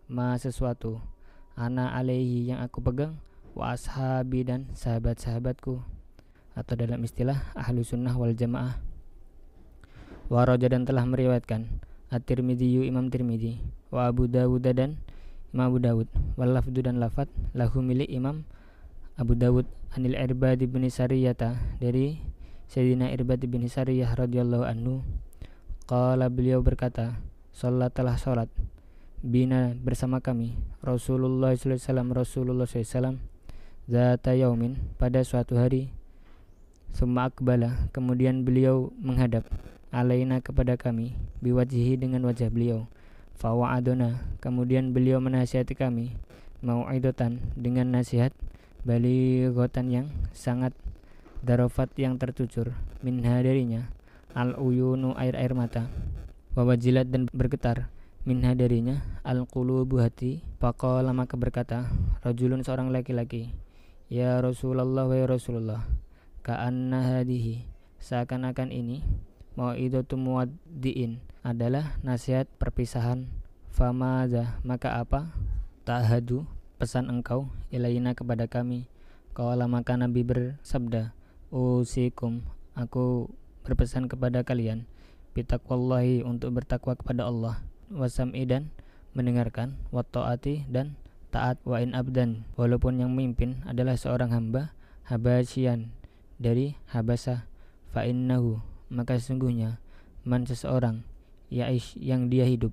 ma sesuatu, ana alaihi yang aku pegang, wa ashabi dan sahabat-sahabatku, atau dalam istilah ahlu sunnah wal jamaah. Waraja dan telah meriwayatkan At-Tirmidzi Imam Tirmidzi, wa Abu Dawud dan Imam Abu Dawud, wal lafdu dan lafad lahu milik Imam Abu Dawud anil Irbad bin Sariyata dari Sayyidina Irbad bin Sariyah radhiyallahu anhu, qala beliau berkata, sholat telah sholat bina bersama kami Rasulullah Rasulullah SAW zata yaumin pada suatu hari, summa akbala kemudian beliau menghadap, alaina kepada kami, biwajhi dengan wajah beliau, fawa'adona kemudian beliau menasihati kami, mau'idatan dengan nasihat, balighotan yang sangat, darofat yang tercucur, minha darinya, al-uyunu air-air mata, wawajilat dan bergetar, minha darinya, al-qulubu hati, faqala maka berkata, rajulun seorang laki-laki, ya Rasulullah wa Rasulullah, ka'anna hadihi seakan-akan ini, mau'idatu muwaddi'in adalah nasihat perpisahan, famaza maka apa, ta'hadu pesan engkau, ilaina kepada kami, qala maka Nabi bersabda, usikum aku berpesan kepada kalian, bitaqwallahi untuk bertakwa kepada Allah, wasam'i dan mendengarkan, wa ta'ati dan taat, wa in abdan walaupun yang memimpin adalah seorang hamba, habasyian dari habasah, fa innahu maka sesungguhnya, man seseorang, yaish yang dia hidup,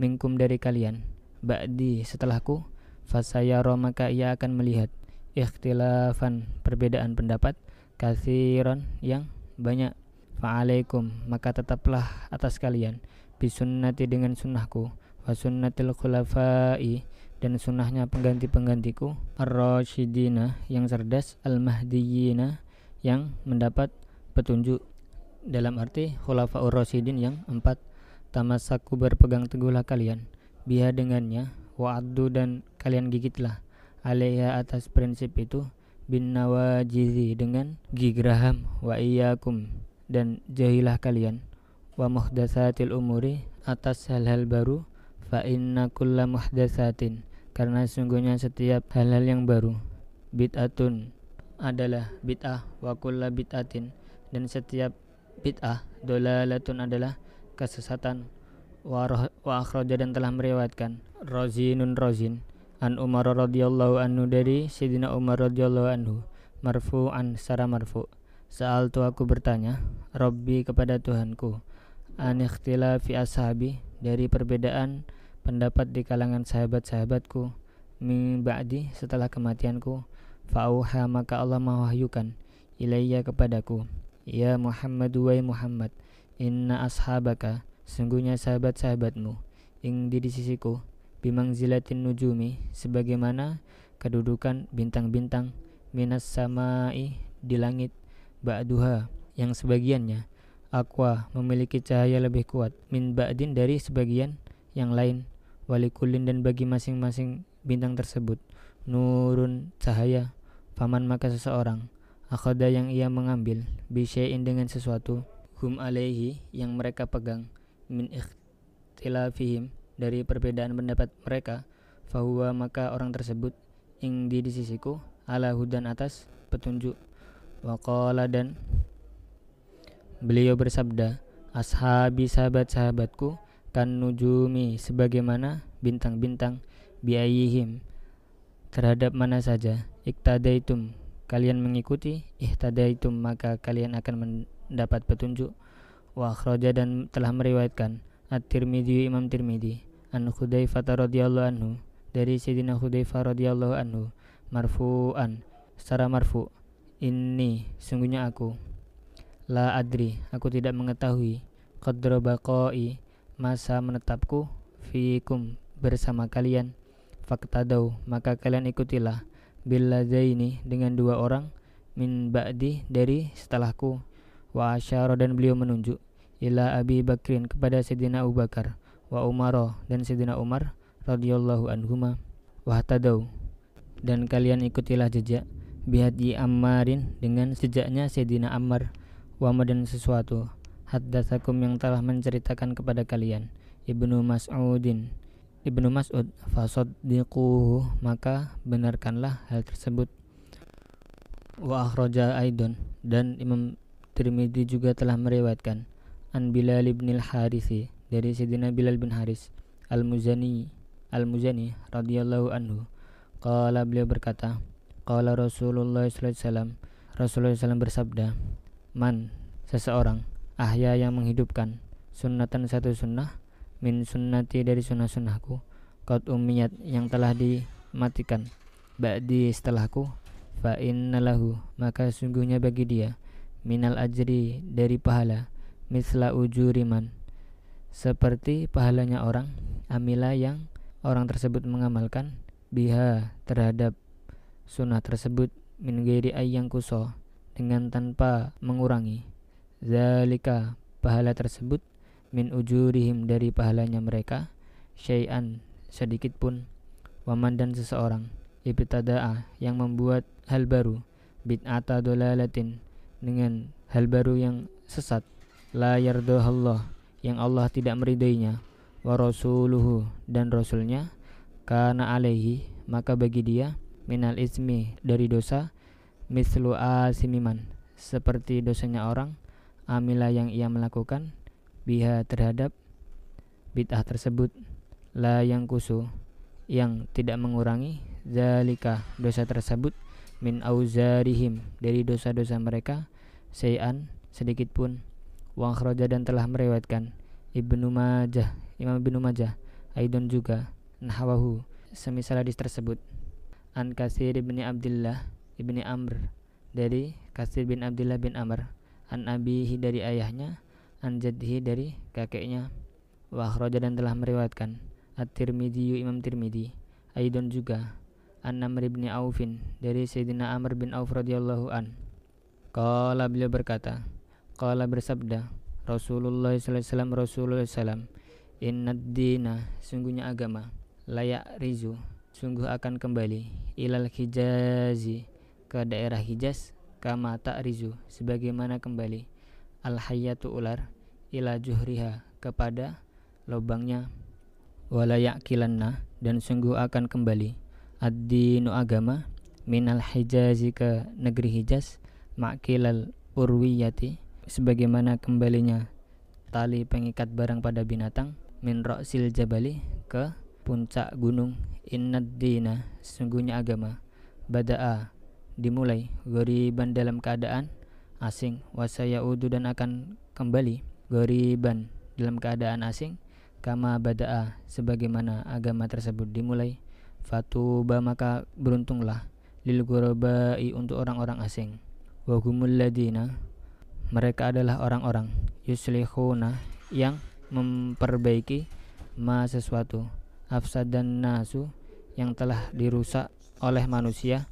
minkum dari kalian, ba'di setelahku, fasayara maka ia akan melihat, ikhtilafan perbedaan pendapat, katsiran yang banyak, fa'alaikum maka tetaplah atas kalian, bisunnati dengan sunnahku, wa sunnatil khulafai dan sunnahnya pengganti-penggantiku, ar-rasyidina yang cerdas, al-mahdiyina yang mendapat petunjuk, dalam arti khulafaur rasyidin yang 4, tamassaku berpegang teguhlah kalian, biha dengannya, wa'addu dan kalian gigitlah, alaiha atas prinsip itu, bin nawajizi dengan gigi geraham, wa iyyakum dan jahilah kalian, wa muhdatsatil umuri atas hal-hal baru, fa inna kulla muhdatsatin karena sungguhnya setiap hal-hal yang baru, bid'atun adalah bid'ah, wa kulla bid'atin dan setiap bid'ah, dolalatun adalah kesesatan, wa akhraja dan telah meriwayatkan Razinun Razin an Umar radhiyallahu anhu dari Sayyidina Umar radhiyallahu anhu, marfu'an secara marfu', sa'altu aku bertanya, Rabbi kepada Tuhanku, an ikhtilafi ashabi dari perbedaan pendapat di kalangan sahabat-sahabatku, min ba'di setelah kematianku, fa'auha maka Allah mewahyukan, ilayya kepadaku, ya Muhammad wa Muhammad, inna ashabaka sungguhnya sahabat-sahabatmu, ing di sisiku, bimangzilatin nujumi sebagaimana kedudukan bintang-bintang, minas samai di langit, ba'duha yang sebagiannya, aqwa memiliki cahaya lebih kuat, min ba'din dari sebagian yang lain, walikulin dan bagi masing-masing bintang tersebut, nurun cahaya, faman maka seseorang, akhada yang ia mengambil, bisyai'in dengan sesuatu, hum alaihi yang mereka pegang, min ikhtilafihim dari perbedaan pendapat mereka, fahuwa maka orang tersebut, ing di sisiku, ala hudan atas petunjuk, waqala dan beliau bersabda, ashabi sahabat-sahabatku, kan nujumi sebagaimana bintang-bintang, biayihim terhadap mana saja, iktadaitum kalian mengikuti, ihtadaitum maka kalian akan mendapat petunjuk, wa akhraja dan telah meriwayatkan At-Tirmidzi Imam Tirmidzi an Hudzaifah radhiyallahu anhu dari Sayyidina Hudzaifah radhiyallahu anhu, marfu'an secara marfu', inni sungguhnya aku, la adri aku tidak mengetahui, qadra baqai masa menetapku, fiikum bersama kalian, faqtadau maka kalian ikutilah, billadaini dengan dua orang, min ba'di dari setelahku, wa asyara dan beliau menunjuk, ila Abi Bakrin kepada Sayyidina Abu Bakar, wa Umar dan Sayyidina Umar radhiyallahu anhuma, wa tadau dan kalian ikutilah jejak, bihadi Ammarin dengan jejaknya Sayyidina Ammar, wa dan sesuatu, haddatsakum yang telah menceritakan kepada kalian, Ibnu Mas'udin Ibnu Mas'ud, fasaddiquhu, maka benarkanlah hal tersebut. Wa akhraja aidon, dan Imam Tirmidzi juga telah meriwayatkan an Bilal bin al-Harisi, dari Sayyidina Bilal bin Haris al-Muzani radhiyallahu anhu. Qala, beliau berkata, qala Rasulullah sallallahu alaihi wasallam, Rasulullah SAW bersabda, man, seseorang, ahya yang menghidupkan, sunnatan, satu sunnah, min sunnati, dari sunnah-sunnahku, qad umiyat, yang telah dimatikan, ba'di, setelahku, fa innalahu, maka sungguhnya bagi dia, minal ajri, dari pahala, misla ujuriman, seperti pahalanya orang, amila, yang orang tersebut mengamalkan, biha, terhadap sunnah tersebut, min ghairi ayyang kuso, dengan tanpa mengurangi, zalika, pahala tersebut, min ujurihim, dari pahalanya mereka, syai'an, sedikit pun, waman, dan seseorang, ibtada'a, yang membuat hal baru, bid'ata dolalatin, dengan hal baru yang sesat, la yardohallah, yang Allah tidak meridainya, wa rasuluhu, dan rasulnya, kana alaihi, maka bagi dia, minal ismi, dari dosa, mislu asimiman, seperti dosanya orang, amila, yang ia melakukan, biha, terhadap bid'ah tersebut, la yang kusu, yang tidak mengurangi, zalika, dosa tersebut, min auzarihim, dari dosa-dosa mereka, syai'an, sedikit pun. Wa akhraja, dan telah meriwayatkan Ibnu Majah, Imam Ibnu Majah, aidon juga, nahwahu, semisal hadis tersebut, an Katsir bin Abdullah ibni Amr, dari Katsir bin Abdullah bin Amr, an abihi, dari ayahnya, an jaddihi, dari kakeknya. Wa akhraja, dan telah meriwayatkan At-Tirmidzi, Imam Tirmidzi, aidon juga, an Amr bin Aufin, dari Sayyidina Amr bin Auf radhiyallahu an. Qala, beliau berkata, qala, bersabda Rasulullah sallallahu alaihi wasallam, Rasulullah sallam, innad dina, sungguhnya agama, layak rizu, sungguh akan kembali, ilal Hijazi, ke daerah Hijaz, kama ta'rizu, sebagaimana kembali, al hayyatu, ular, ila juhriha, kepada lubangnya, wala yakilanna, dan sungguh akan kembali, ad-dinu, agama, minal Hijazi, ke negeri Hijaz, ma'kilal urwiyati, sebagaimana kembalinya tali pengikat barang pada binatang, min ra'sil jabali, ke puncak gunung, innad dina, sesungguhnya agama, bada'a, dimulai, ghoriban, dalam keadaan asing, wasayaudu, dan akan kembali, ghoriban, dalam keadaan asing, kama bada'a, sebagaimana agama tersebut dimulai, fatuba, maka beruntunglah, lil ghurabai, untuk orang-orang asing, wa humul ladina, mereka adalah orang-orang, yuslihuna, yang memperbaiki, ma, sesuatu, afsadan nasu, yang telah dirusak oleh manusia,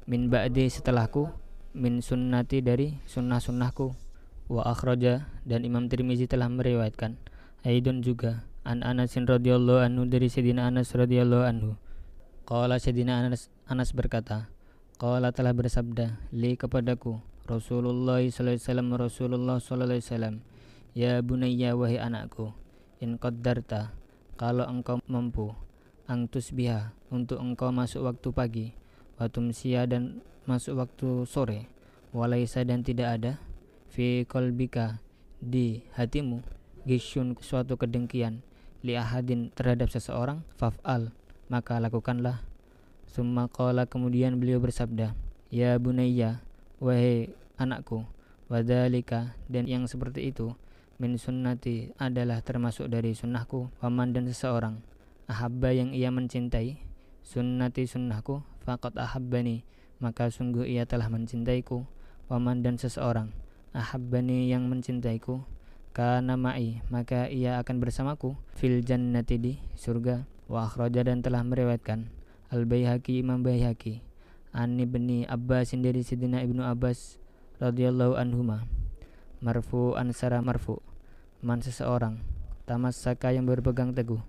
min ba'di, setelahku, min sunnati, dari sunnah-sunnahku. Wa akhraja, dan Imam Tirmizi telah meriwayatkan aidon juga, an Anasin radhiyallahu anhu, dari Sayyidina Anas radhiyallahu anhu. Qala, Sayyidina Anas berkata, qala, telah bersabda, li, kepadaku, Rasulullah sallallahu alaihi wasallam, Rasulullah sallallahu alaihi wasallam, ya bunayya, wahai anakku, in qaddarta, kalau engkau mampu, ang tusbiha, untuk engkau masuk waktu pagi, wa tumsiya, dan masuk waktu sore, walaisa, dan tidak ada, fi qalbika, di hatimu, gisyun, suatu kedengkian, li ahadin, terhadap seseorang, faf'al, maka lakukanlah. Summa qala, kemudian beliau bersabda, ya bunayya, wahai anakku, wadhalika, dan yang seperti itu, min sunnati, adalah termasuk dari sunnahku, waman, dan seseorang, ahabba, yang ia mencintai, sunnati, sunnahku, faqad ahabbani, maka sungguh ia telah mencintaiku, waman, dan seseorang, ahabbani, yang mencintaiku, kana ma'i, maka ia akan bersamaku, fil jannati, di surga. Wa akhraja, dan telah meriwayatkan Al-Baihaqi, Imam Baihaqi, an Ibni Abbas, dari Sayyidina Ibnu Abbas radhiyallahu anhuma, marfu'an, secara marfu', man, seseorang, tamassaka, yang berpegang teguh,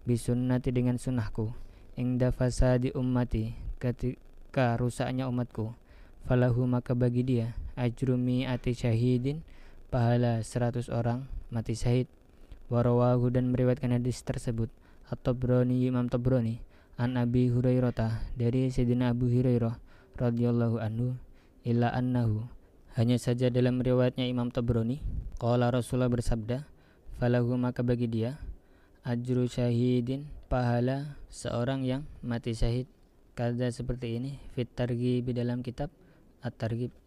bisunnati, dengan sunnahku, ingda fasadi ummati, ketika rusaknya umatku, falahu, maka bagi dia, ajrumi ati syahidin, pahala 100 orang mati syahid. Warawahu, dan meriwayatkan hadis tersebut At-Tabrani, Imam Tabrani, an Abi Hurairah, dari Sayyidina Abu Hurairah radhiyallahu anhu, illa annahu, hanya saja dalam riwayatnya Imam Tabrani, qala Rasulullah bersabda, falahu, maka bagi dia, ajru syahidin, pahala seorang yang mati syahid, kada seperti ini, fit targhib, dalam kitab At-Targhib.